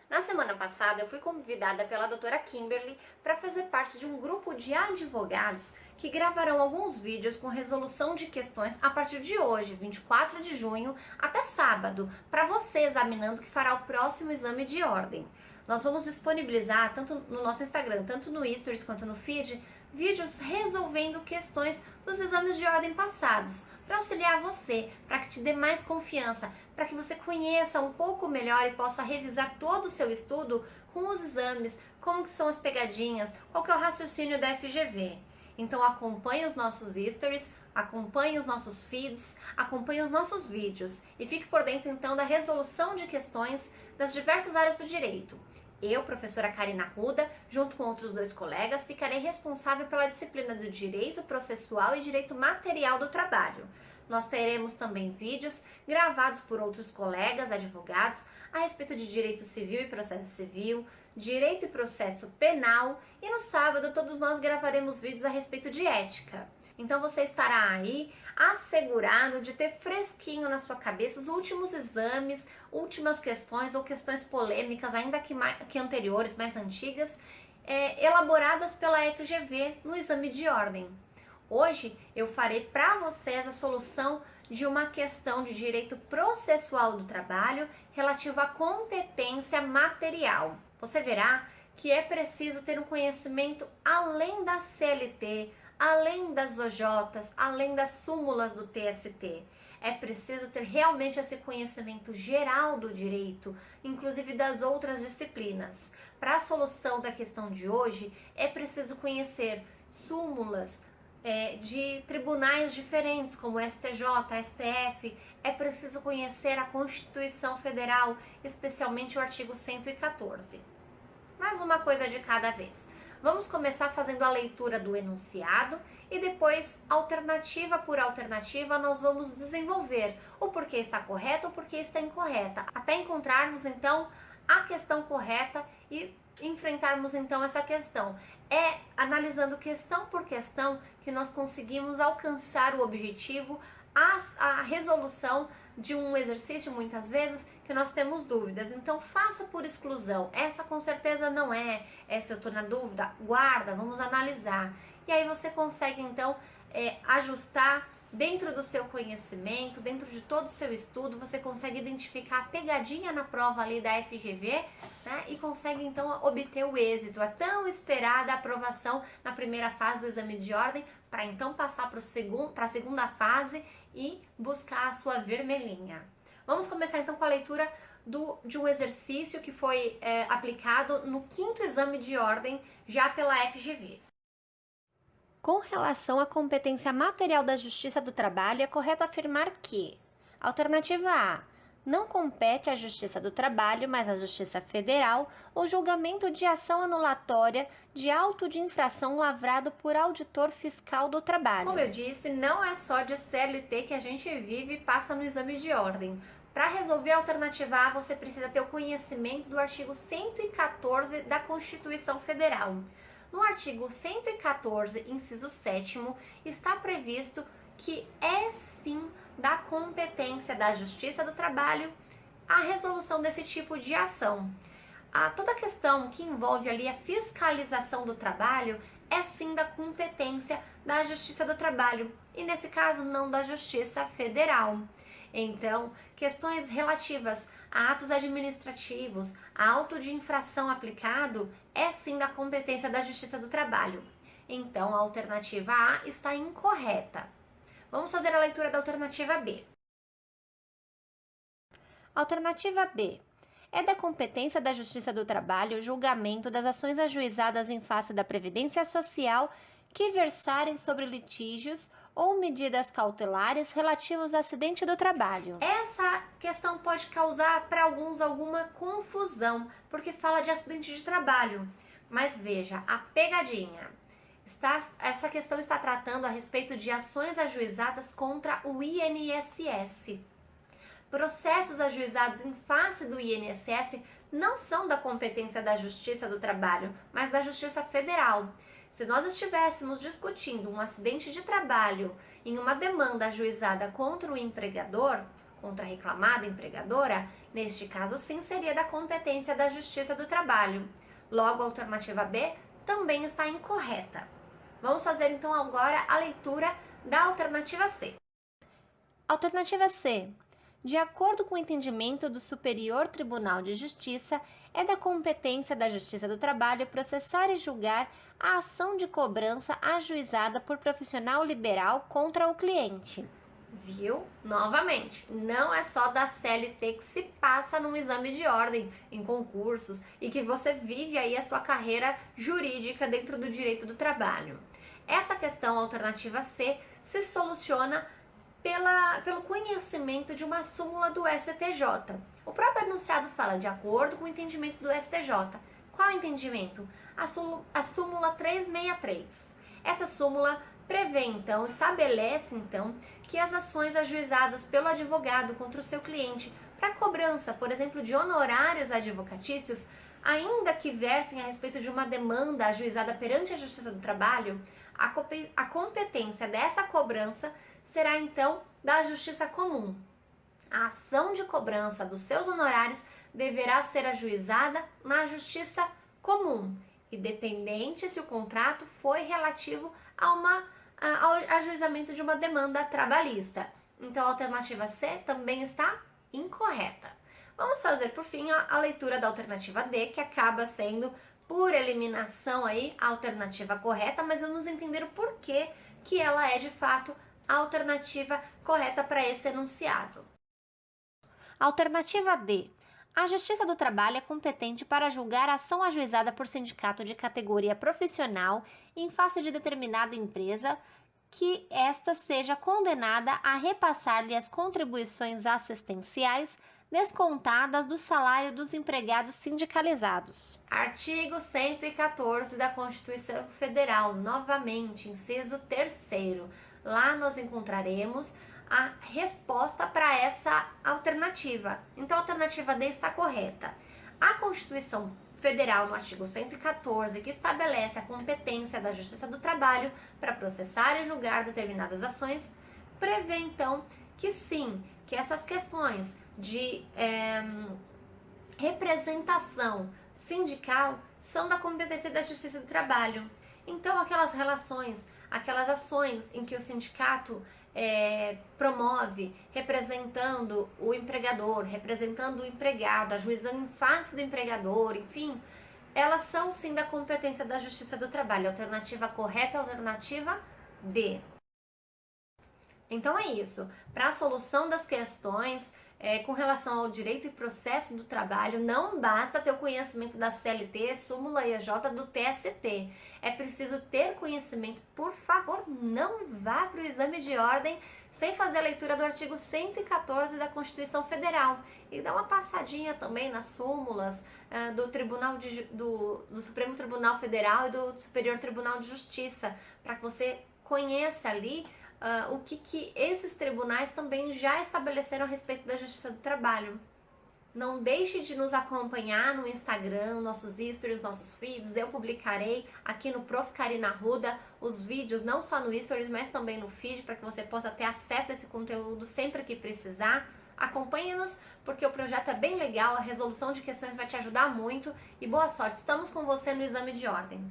Na semana passada, eu fui convidada pela doutora Kimberly para fazer parte de um grupo de advogados que gravarão alguns vídeos com resolução de questões a partir de hoje, 24 de junho, até sábado, para você examinando que fará o próximo exame de ordem. Nós vamos disponibilizar, tanto no nosso Instagram, tanto no Stories quanto no Feed, vídeos resolvendo questões dos exames de ordem passados, para auxiliar você, para que te dê mais confiança, para que você conheça um pouco melhor e possa revisar todo o seu estudo com os exames, como que são as pegadinhas, qual que é o raciocínio da FGV. Então acompanhe os nossos stories, acompanhe os nossos feeds, acompanhe os nossos vídeos e fique por dentro então da resolução de questões das diversas áreas do direito. Eu, professora Karina Arruda, junto com outros 2 colegas, ficarei responsável pela disciplina do Direito Processual e Direito Material do Trabalho. Nós teremos também vídeos gravados por outros colegas advogados a respeito de Direito Civil e Processo Civil, Direito e Processo Penal e no sábado todos nós gravaremos vídeos a respeito de ética. Então você estará aí assegurado de ter fresquinho na sua cabeça os últimos exames, últimas questões ou questões polêmicas, ainda que anteriores, mais antigas, elaboradas pela FGV no exame de ordem. Hoje eu farei para vocês a solução de uma questão de direito processual do trabalho relativa à competência material. Você verá que é preciso ter um conhecimento além da CLT, além das OJs, além das súmulas do TST. É preciso ter realmente esse conhecimento geral do direito, inclusive das outras disciplinas. Para a solução da questão de hoje, é preciso conhecer súmulas de tribunais diferentes, como STJ, STF. É preciso conhecer a Constituição Federal, especialmente o artigo 114. Mais uma coisa de cada vez. Vamos começar fazendo a leitura do enunciado e depois, alternativa por alternativa, nós vamos desenvolver o porquê está correto, o porquê está incorreta, até encontrarmos então a questão correta e enfrentarmos então essa questão. É analisando questão por questão que nós conseguimos alcançar o objetivo, a resolução de um exercício, muitas vezes, que nós temos dúvidas. Então, faça por exclusão. Essa com certeza não é. Essa eu estou na dúvida, guarda, vamos analisar. E aí você consegue, então, ajustar dentro do seu conhecimento, dentro de todo o seu estudo, você consegue identificar a pegadinha na prova ali da FGV, né? E consegue, então, obter o êxito, a tão esperada aprovação na primeira fase do exame de ordem, para então passar para a segunda fase e buscar a sua vermelhinha. Vamos começar então com a leitura de um exercício que foi aplicado no 5º exame de ordem já pela FGV. Com relação à competência material da Justiça do Trabalho, é correto afirmar que: alternativa A, não compete à Justiça do Trabalho, mas à Justiça Federal, o julgamento de ação anulatória de auto de infração lavrado por auditor fiscal do trabalho. Como eu disse, não é só de CLT que a gente vive e passa no exame de ordem. Para resolver a alternativa A, você precisa ter o conhecimento do artigo 114 da Constituição Federal. No artigo 114, inciso 7º, está previsto que é sim da competência da Justiça do Trabalho a resolução desse tipo de ação. Toda a questão que envolve ali a fiscalização do trabalho é sim da competência da Justiça do Trabalho e, nesse caso, não da Justiça Federal. Então, questões relativas a atos administrativos, a auto de infração aplicado, é sim da competência da Justiça do Trabalho. Então, a alternativa A está incorreta. Vamos fazer a leitura da alternativa B. Alternativa B. É da competência da Justiça do Trabalho o julgamento das ações ajuizadas em face da Previdência Social que versarem sobre litígios ou medidas cautelares relativos ao acidente do trabalho. Essa questão pode causar para alguns alguma confusão, porque fala de acidente de trabalho. Mas veja, a pegadinha. Essa questão está tratando a respeito de ações ajuizadas contra o INSS. Processos ajuizados em face do INSS não são da competência da Justiça do Trabalho, mas da Justiça Federal. Se nós estivéssemos discutindo um acidente de trabalho em uma demanda ajuizada contra o empregador, contra a reclamada empregadora, neste caso sim seria da competência da Justiça do Trabalho. Logo, a alternativa B também está incorreta. Vamos fazer então agora a leitura da alternativa C. Alternativa C. De acordo com o entendimento do Superior Tribunal de Justiça, é da competência da Justiça do Trabalho processar e julgar a ação de cobrança ajuizada por profissional liberal contra o cliente. Viu? Novamente, não é só da CLT que se passa num exame de ordem, em concursos, e que você vive aí a sua carreira jurídica dentro do direito do trabalho. Essa questão, alternativa C, se soluciona pelo conhecimento de uma súmula do STJ. O próprio enunciado fala de acordo com o entendimento do STJ. Qual entendimento? A súmula 363. Essa súmula prevê, então, estabelece, então, que as ações ajuizadas pelo advogado contra o seu cliente para cobrança, por exemplo, de honorários advocatícios, ainda que versem a respeito de uma demanda ajuizada perante a Justiça do Trabalho, a competência dessa cobrança será, então, da Justiça Comum. A ação de cobrança dos seus honorários deverá ser ajuizada na Justiça Comum, independente se o contrato foi relativo ao ajuizamento de uma demanda trabalhista. Então, a alternativa C também está incorreta. Vamos fazer, por fim, a leitura da alternativa D, que acaba sendo, por eliminação, aí, a alternativa correta, mas vamos entender o porquê que ela é, de fato, a alternativa correta para esse enunciado. Alternativa D. A Justiça do Trabalho é competente para julgar a ação ajuizada por sindicato de categoria profissional em face de determinada empresa que esta seja condenada a repassar-lhe as contribuições assistenciais descontadas do salário dos empregados sindicalizados. Artigo 114 da Constituição Federal, novamente, inciso 3º. Lá nós encontraremos a resposta para essa alternativa. Então, a alternativa D está correta. A Constituição Federal, no artigo 114, que estabelece a competência da Justiça do Trabalho para processar e julgar determinadas ações, prevê, então, que sim, que essas questões de representação sindical são da competência da Justiça do Trabalho. Então, aquelas relações, aquelas ações em que o sindicato promove, representando o empregador, representando o empregado, ajuizando em face do empregador, enfim, elas são sim da competência da Justiça do Trabalho. Alternativa correta, alternativa D. Então é isso. Para a solução das questões com relação ao direito e processo do trabalho, não basta ter o conhecimento da CLT, súmula EJ do TST. É preciso ter conhecimento. Por favor, não vá para o exame de ordem sem fazer a leitura do artigo 114 da Constituição Federal. E dá uma passadinha também nas súmulas do Supremo Tribunal Federal e do Superior Tribunal de Justiça, para que você conheça ali o que esses tribunais também já estabeleceram a respeito da Justiça do Trabalho. Não deixe de nos acompanhar no Instagram, nossos stories, nossos feeds. Eu publicarei aqui no Prof. Karina Arruda os vídeos, não só no stories, mas também no feed, para que você possa ter acesso a esse conteúdo sempre que precisar. Acompanhe-nos, porque o projeto é bem legal, a resolução de questões vai te ajudar muito. E boa sorte, estamos com você no exame de ordem.